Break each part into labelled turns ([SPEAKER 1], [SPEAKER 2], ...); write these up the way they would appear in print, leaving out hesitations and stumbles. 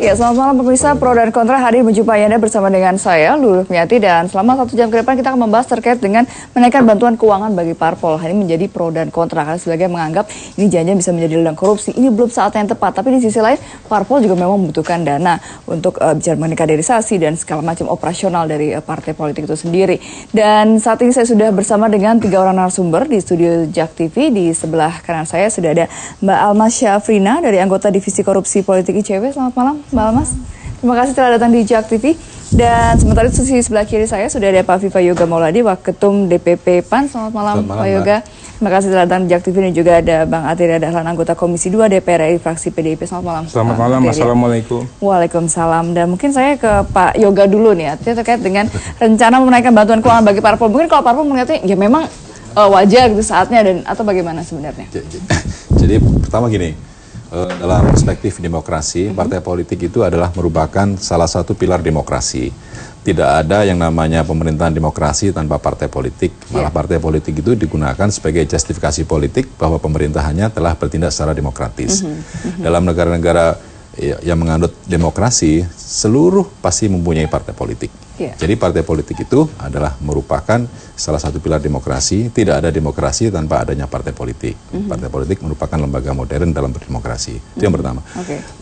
[SPEAKER 1] Ya, selamat malam pemirsa. Pro dan kontra hadir menjumpai Anda bersama dengan saya, Luluh Miati. Dan selama 1 jam ke depan kita akan membahas terkait dengan menaikkan bantuan keuangan bagi parpol. Hal ini menjadi pro dan kontra karena sebagian menganggap ini jangan bisa menjadi ladang korupsi. Ini belum saatnya yang tepat. Tapi di sisi lain, parpol juga memang membutuhkan dana untuk bicara mengenai kaderisasi dan segala macam operasional dari partai politik itu sendiri. Dan saat ini saya sudah bersama dengan 3 orang narasumber di studio JAK TV. Di sebelah kanan saya sudah ada Mbak Almas Syafrina dari anggota Divisi Korupsi Politik ICW. Selamat malam, Mbak Almas. Terima kasih telah datang di JAK TV. Dan sementara itu di sebelah kiri saya sudah ada Pak Viva Yoga Mauladi, Waketum DPP PAN. Selamat malam, Pak Yoga. Terima kasih telah datang di JAK TV. Dan juga ada Bang Atira Dahlan, anggota Komisi 2 DPR RI fraksi PDIP. Selamat malam.
[SPEAKER 2] Selamat malam, Assalamualaikum.
[SPEAKER 1] Waalaikumsalam. Dan mungkin saya ke Pak Yoga dulu nih, artinya terkait dengan rencana menaikkan bantuan keuangan bagi parpol. Mungkin kalau parpol melihatnya ya memang wajar gitu saatnya, dan atau bagaimana sebenarnya?
[SPEAKER 3] Jadi pertama gini, dalam perspektif demokrasi, partai politik itu adalah merupakan salah satu pilar demokrasi. Tidak ada yang namanya pemerintahan demokrasi tanpa partai politik. Malah partai politik itu digunakan sebagai justifikasi politik bahwa pemerintahannya telah bertindak secara demokratis. Dalam negara-negara yang menganut demokrasi, seluruh pasti mempunyai partai politik. Jadi partai politik itu adalah merupakan salah satu pilar demokrasi. Tidak ada demokrasi tanpa adanya partai politik. Partai politik merupakan lembaga modern dalam berdemokrasi. Itu yang pertama.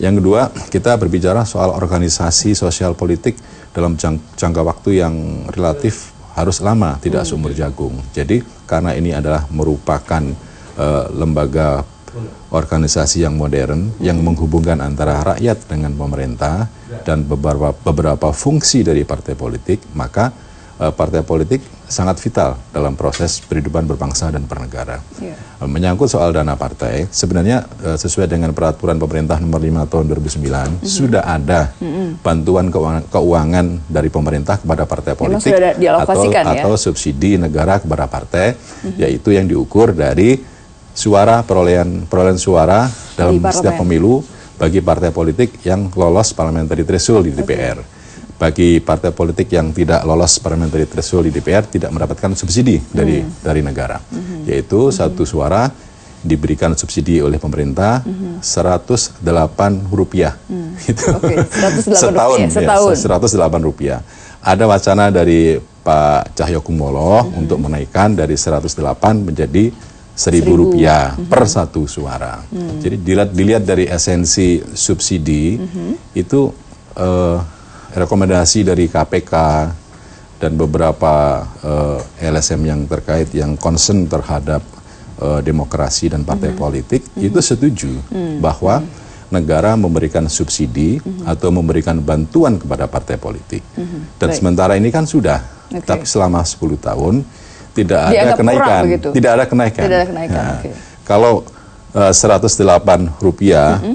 [SPEAKER 3] Yang kedua, kita berbicara soal organisasi sosial politik dalam jangka waktu yang relatif harus lama, tidak seumur jagung. Jadi karena ini adalah merupakan lembaga organisasi yang modern yang menghubungkan antara rakyat dengan pemerintah dan beberapa fungsi dari partai politik, maka partai politik sangat vital dalam proses kehidupan berbangsa dan bernegara. Menyangkut soal dana partai, sebenarnya sesuai dengan peraturan pemerintah nomor 5 tahun 2009 sudah ada bantuan keuangan dari pemerintah kepada partai politik atau subsidi negara kepada partai, yaitu yang diukur dari perolehan suara dalam setiap pemilu bagi partai politik yang lolos parliamentary threshold di DPR. Bagi partai politik yang tidak lolos parliamentary threshold di DPR tidak mendapatkan subsidi dari negara, yaitu satu suara diberikan subsidi oleh pemerintah Rp108 itu setahun. Rp108. Ada wacana dari Pak Cahyokumolo untuk menaikkan dari 108 menjadi Rp1.000 per satu suara. Jadi dilihat dari esensi subsidi itu rekomendasi dari KPK dan beberapa LSM yang terkait yang concern terhadap demokrasi dan partai politik itu setuju bahwa negara memberikan subsidi atau memberikan bantuan kepada partai politik. Dan sementara ini kan sudah, tapi selama 10 tahun tidak ada kenaikan. Tidak ada kenaikan. Nah, kalau Rp108,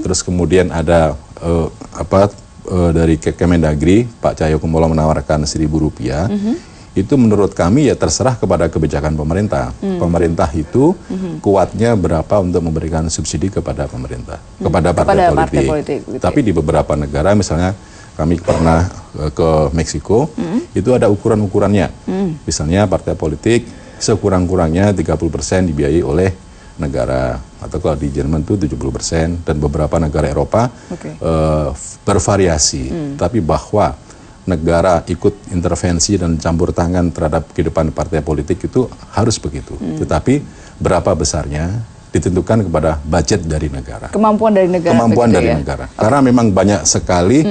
[SPEAKER 3] terus kemudian ada dari Kemendagri, Pak Cahyokumolo menawarkan Rp1.000, itu menurut kami ya terserah kepada kebijakan pemerintah. Pemerintah itu kuatnya berapa untuk memberikan subsidi kepada pemerintah, kepada partai politik. Tapi di beberapa negara, misalnya kami pernah ke Meksiko, itu ada ukuran-ukurannya. Misalnya partai politik sekurang-kurangnya 30% dibiayai oleh negara, atau kalau di Jerman itu 70%, dan beberapa negara Eropa bervariasi. Tapi bahwa negara ikut intervensi dan campur tangan terhadap kehidupan partai politik itu harus begitu. Tetapi berapa besarnya ditentukan kepada budget dari negara.
[SPEAKER 1] Kemampuan dari negara.
[SPEAKER 3] Kemampuan dari negara. Karena memang banyak sekali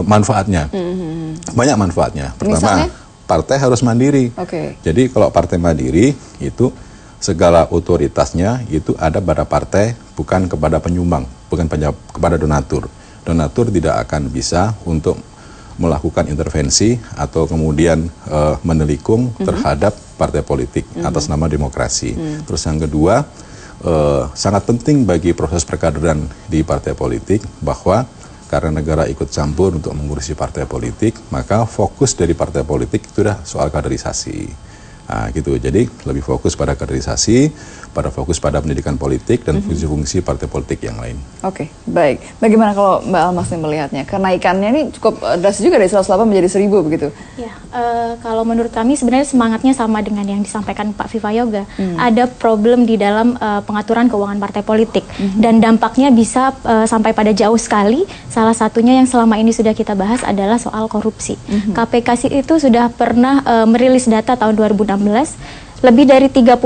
[SPEAKER 3] manfaatnya. Banyak manfaatnya. Pertama, partai harus mandiri. Jadi kalau partai mandiri itu segala otoritasnya itu ada pada partai, bukan kepada penyumbang, bukan kepada donatur. Donatur tidak akan bisa untuk melakukan intervensi atau kemudian menelikung terhadap partai politik atas nama demokrasi. Terus yang kedua, sangat penting bagi proses perkaderan di partai politik bahwa karena negara ikut campur untuk mengurusi partai politik, maka fokus dari partai politik itu sudah soal kaderisasi. Nah, gitu. Jadi lebih fokus pada kaderisasi, pada fokus pada pendidikan politik dan fungsi-fungsi partai politik yang lain.
[SPEAKER 1] Oke, baik. Bagaimana kalau Mbak Almas nih melihatnya? Kenaikannya ini cukup drastis juga dari 108 menjadi 1000 begitu.
[SPEAKER 2] Ya, kalau menurut kami sebenarnya semangatnya sama dengan yang disampaikan Pak Vivayoga. Ada problem di dalam pengaturan keuangan partai politik dan dampaknya bisa sampai pada jauh sekali. Salah satunya yang selama ini sudah kita bahas adalah soal korupsi. KPK itu sudah pernah merilis data tahun 2016. Lebih dari 30%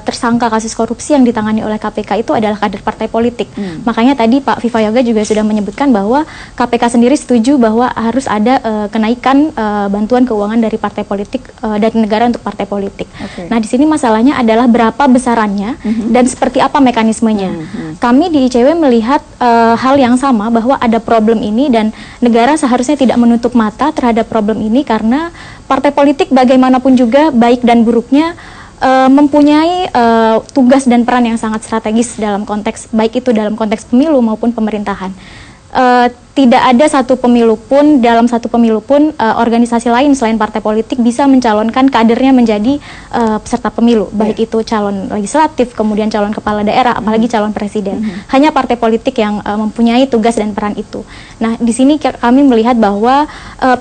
[SPEAKER 2] tersangka kasus korupsi yang ditangani oleh KPK itu adalah kader partai politik. Makanya tadi Pak Vivayoga juga sudah menyebutkan bahwa KPK sendiri setuju bahwa harus ada kenaikan bantuan keuangan dari partai politik, dari negara untuk partai politik. Nah, di sini masalahnya adalah berapa besarannya dan seperti apa mekanismenya. Kami di ICW melihat hal yang sama, bahwa ada problem ini dan negara seharusnya tidak menutup mata terhadap problem ini, karena partai politik bagaimanapun juga, baik dan buruknya, mempunyai tugas dan peran yang sangat strategis dalam konteks, baik itu dalam konteks pemilu maupun pemerintahan. Tidak ada satu pemilu pun, dalam satu pemilu pun organisasi lain selain partai politik bisa mencalonkan kadernya menjadi peserta pemilu, baik itu calon legislatif, kemudian calon kepala daerah, apalagi calon presiden. Hanya partai politik yang mempunyai tugas dan peran itu. Nah, di sini kami melihat bahwa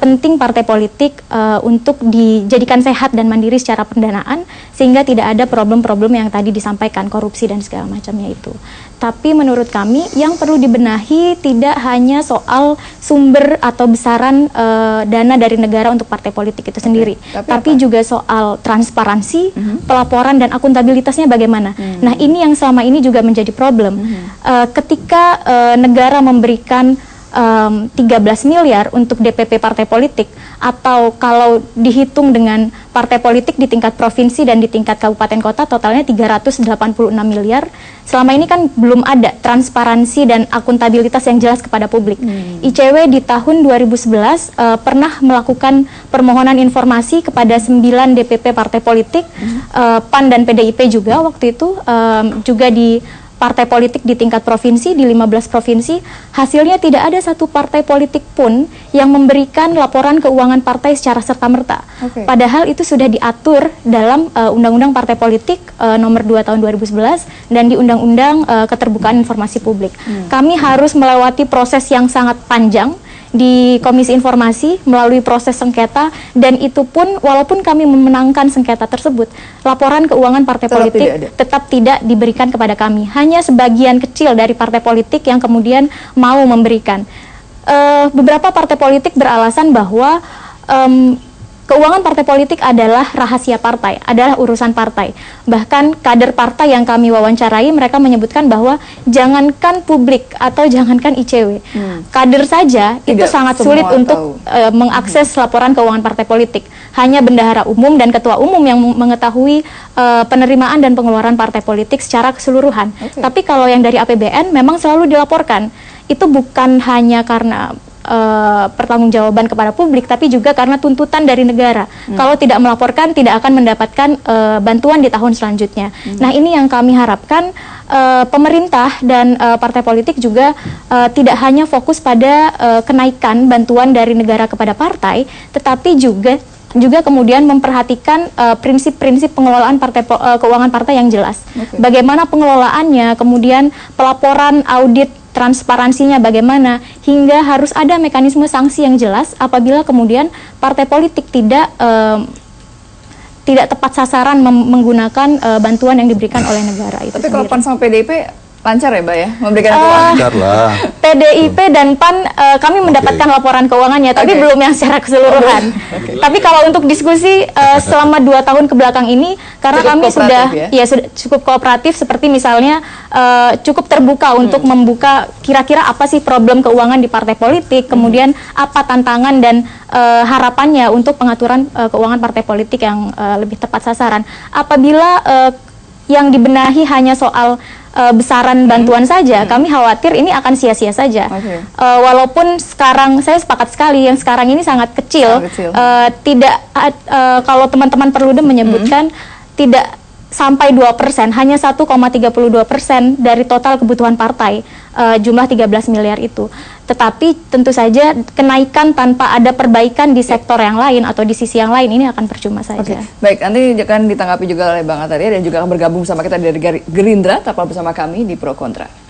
[SPEAKER 2] penting partai politik untuk dijadikan sehat dan mandiri secara pendanaan, sehingga tidak ada problem-problem yang tadi disampaikan, korupsi dan segala macamnya itu. Tapi menurut kami yang perlu dibenahi tidak hanya soal sumber atau besaran dana dari negara untuk partai politik itu sendiri, tapi juga soal transparansi, pelaporan dan akuntabilitasnya bagaimana. Nah, ini yang selama ini juga menjadi problem. Ketika negara memberikan 13 miliar untuk DPP partai politik, atau kalau dihitung dengan partai politik di tingkat provinsi dan di tingkat kabupaten kota, totalnya 386 miliar. Selama ini kan belum ada transparansi dan akuntabilitas yang jelas kepada publik. ICW di tahun 2011 pernah melakukan permohonan informasi kepada 9 DPP partai politik, PAN dan PDIP juga waktu itu, juga di partai politik di tingkat provinsi, di 15 provinsi. Hasilnya tidak ada satu partai politik pun yang memberikan laporan keuangan partai secara serta-merta. Padahal itu sudah diatur dalam Undang-Undang Partai Politik nomor 2 tahun 2011 dan di Undang-Undang Keterbukaan Informasi Publik. Kami harus melewati proses yang sangat panjang di Komisi Informasi melalui proses sengketa, dan itu pun walaupun kami memenangkan sengketa tersebut, laporan keuangan partai politik tetap tidak diberikan kepada kami. Hanya sebagian kecil dari partai politik yang kemudian mau memberikan. Beberapa partai politik beralasan bahwa keuangan partai politik adalah rahasia partai, adalah urusan partai. Bahkan kader partai yang kami wawancarai, mereka menyebutkan bahwa jangankan publik atau jangankan ICW, kader saja itu sangat sulit untuk mengakses laporan keuangan partai politik. Hanya bendahara umum dan ketua umum yang mengetahui penerimaan dan pengeluaran partai politik secara keseluruhan. Tapi kalau yang dari APBN memang selalu dilaporkan. Itu bukan hanya karena pertanggungjawaban kepada publik, tapi juga karena tuntutan dari negara. Kalau tidak melaporkan, tidak akan mendapatkan bantuan di tahun selanjutnya. Nah, ini yang kami harapkan pemerintah dan partai politik juga tidak hanya fokus pada kenaikan bantuan dari negara kepada partai, tetapi juga kemudian memperhatikan prinsip-prinsip pengelolaan keuangan partai yang jelas. Bagaimana pengelolaannya, kemudian pelaporan, audit, transparansinya bagaimana, hingga harus ada mekanisme sanksi yang jelas apabila kemudian partai politik tidak tepat sasaran menggunakan bantuan yang diberikan oleh negara itu.
[SPEAKER 1] Tapi kalau PAN sama PDIP lancar ya, Mbak ya, memberikan
[SPEAKER 3] lancar lah.
[SPEAKER 2] PDIP dan PAN kami mendapatkan laporan keuangannya, tapi belum yang secara keseluruhan. Tapi kalau untuk diskusi selama 2 tahun ke belakang ini, karena cukup kami sudah cukup kooperatif, seperti misalnya cukup terbuka untuk membuka kira-kira apa sih problem keuangan di partai politik, kemudian apa tantangan dan harapannya untuk pengaturan keuangan partai politik yang lebih tepat sasaran. Apabila yang dibenahi hanya soal besaran bantuan saja, kami khawatir ini akan sia-sia saja. Walaupun sekarang saya sepakat sekali yang sekarang ini sangat kecil, tidak kalau teman-teman Perludem menyebutkan tidak sampai 2%, hanya 1,32% dari total kebutuhan partai, jumlah 13 miliar itu. Tetapi tentu saja kenaikan tanpa ada perbaikan di sektor yang lain atau di sisi yang lain ini akan percuma saja.
[SPEAKER 1] Baik, nanti akan ditanggapi juga oleh Bang Arteria dan juga akan bergabung sama kita dari Gerindra, tetaplah bersama kami di Pro Kontra.